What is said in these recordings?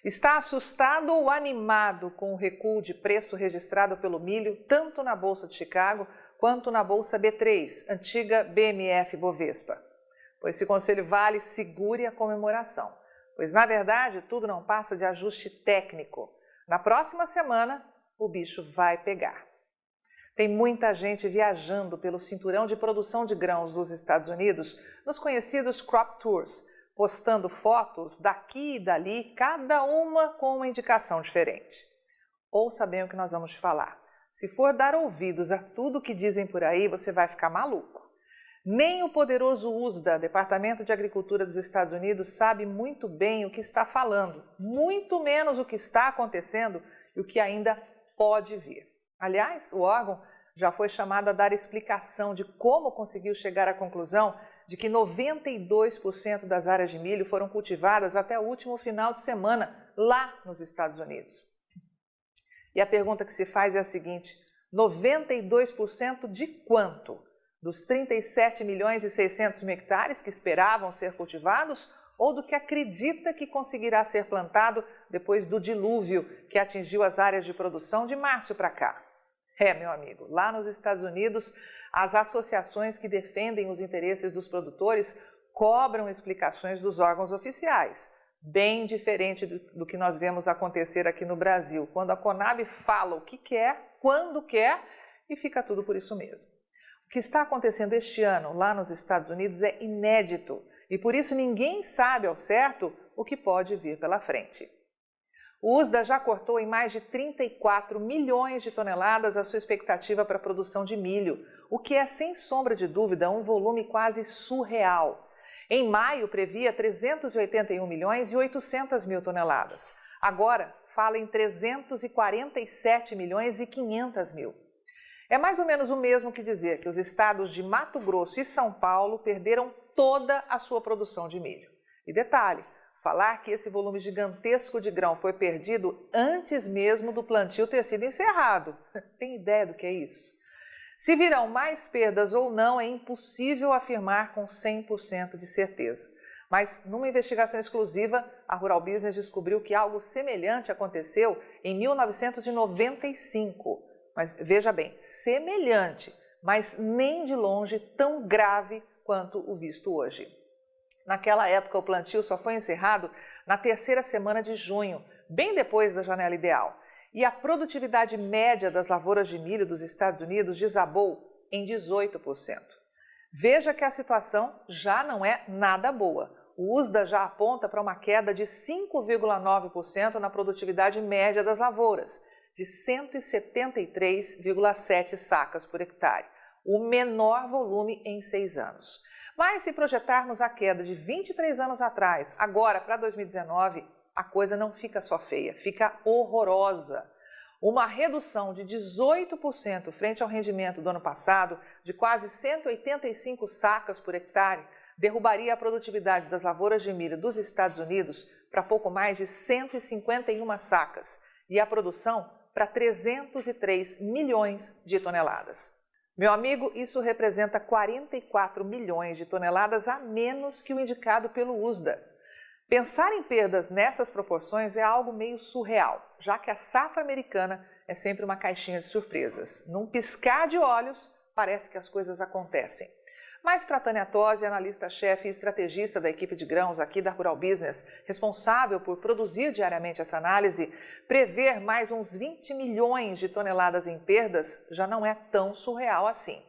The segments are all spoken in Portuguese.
Está assustado ou animado com o recuo de preço registrado pelo milho, tanto na Bolsa de Chicago quanto na Bolsa B3, antiga BMF Bovespa? Pois se o conselho vale, segure a comemoração. Pois, na verdade, tudo não passa de ajuste técnico. Na próxima semana, o bicho vai pegar. Tem muita gente viajando pelo cinturão de produção de grãos dos Estados Unidos nos conhecidos crop tours, postando fotos daqui e dali, cada uma com uma indicação diferente. Ouça bem o que nós vamos te falar. Se for dar ouvidos a tudo que dizem por aí, você vai ficar maluco. Nem o poderoso USDA, Departamento de Agricultura dos Estados Unidos, sabe muito bem o que está falando, muito menos o que está acontecendo e o que ainda pode vir. Aliás, o órgão já foi chamado a dar explicação de como conseguiu chegar à conclusão de que 92% das áreas de milho foram cultivadas até o último final de semana lá nos Estados Unidos. E a pergunta que se faz é a seguinte: 92% de quanto? Dos 37 milhões e 600 mil hectares que esperavam ser cultivados ou do que acredita que conseguirá ser plantado depois do dilúvio que atingiu as áreas de produção de março para cá? Meu amigo, lá nos Estados Unidos, as associações que defendem os interesses dos produtores cobram explicações dos órgãos oficiais, bem diferente do que nós vemos acontecer aqui no Brasil, quando a Conab fala o que quer, quando quer e fica tudo por isso mesmo. O que está acontecendo este ano lá nos Estados Unidos é inédito e por isso ninguém sabe ao certo o que pode vir pela frente. O USDA já cortou em mais de 34 milhões de toneladas a sua expectativa para a produção de milho, o que é, sem sombra de dúvida, um volume quase surreal. Em maio, previa 381 milhões e 800 mil toneladas. Agora, fala em 347 milhões e 500 mil. É mais ou menos o mesmo que dizer que os estados de Mato Grosso e São Paulo perderam toda a sua produção de milho. E detalhe, falar que esse volume gigantesco de grão foi perdido antes mesmo do plantio ter sido encerrado. Tem ideia do que é isso? Se virão mais perdas ou não, é impossível afirmar com 100% de certeza. Mas, numa investigação exclusiva, a Rural Business descobriu que algo semelhante aconteceu em 1995. Mas, veja bem, semelhante, mas nem de longe tão grave quanto o visto hoje. Naquela época, o plantio só foi encerrado na terceira semana de junho, bem depois da janela ideal. E a produtividade média das lavouras de milho dos Estados Unidos desabou em 18%. Veja que a situação já não é nada boa. O USDA já aponta para uma queda de 5,9% na produtividade média das lavouras, de 173,7 sacas por hectare, o menor volume em 6 anos. Mas se projetarmos a queda de 23 anos atrás, agora para 2019, a coisa não fica só feia, fica horrorosa. Uma redução de 18% frente ao rendimento do ano passado, de quase 185 sacas por hectare, derrubaria a produtividade das lavouras de milho dos Estados Unidos para pouco mais de 151 sacas e a produção para 303 milhões de toneladas. Meu amigo, isso representa 44 milhões de toneladas a menos que o indicado pelo USDA. Pensar em perdas nessas proporções é algo meio surreal, já que a safra americana é sempre uma caixinha de surpresas. Num piscar de olhos, parece que as coisas acontecem. Mas para Tânia Tosi, analista-chefe e estrategista da equipe de grãos aqui da Rural Business, responsável por produzir diariamente essa análise, prever mais uns 20 milhões de toneladas em perdas já não é tão surreal assim.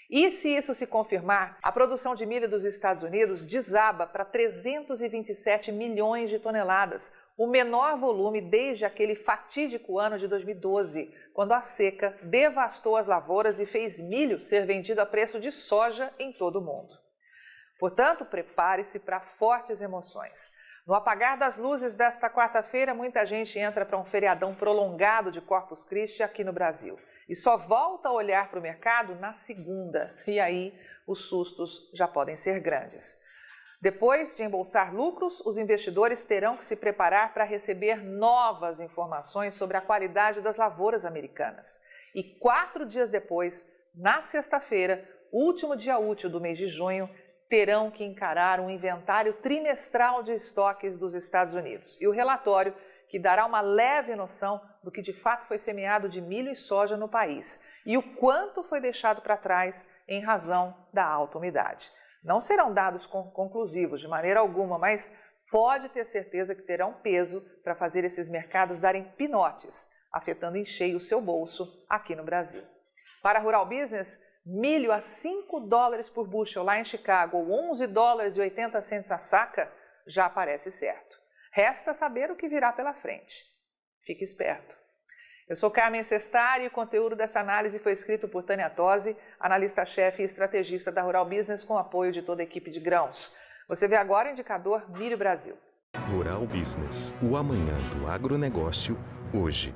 E se isso se confirmar, a produção de milho dos Estados Unidos desaba para 327 milhões de toneladas, o menor volume desde aquele fatídico ano de 2012, quando a seca devastou as lavouras e fez milho ser vendido a preço de soja em todo o mundo. Portanto, prepare-se para fortes emoções. No apagar das luzes desta quarta-feira, muita gente entra para um feriadão prolongado de Corpus Christi aqui no Brasil e só volta a olhar para o mercado na segunda. E aí, os sustos já podem ser grandes. Depois de embolsar lucros, os investidores terão que se preparar para receber novas informações sobre a qualidade das lavouras americanas. E 4 dias depois, na sexta-feira, último dia útil do mês de junho, terão que encarar um inventário trimestral de estoques dos Estados Unidos e o relatório que dará uma leve noção do que de fato foi semeado de milho e soja no país e o quanto foi deixado para trás em razão da alta umidade. Não serão dados conclusivos de maneira alguma, mas pode ter certeza que terão peso para fazer esses mercados darem pinotes, afetando em cheio o seu bolso aqui no Brasil. Para a Rural Business, milho a $5 por bushel lá em Chicago ou $11,80 a saca já parece certo. Resta saber o que virá pela frente. Fique esperto. Eu sou Carmen Sestari e o conteúdo dessa análise foi escrito por Tânia Tosi, analista-chefe e estrategista da Rural Business com apoio de toda a equipe de grãos. Você vê agora o indicador Milho Brasil. Rural Business, o amanhã do agronegócio, hoje.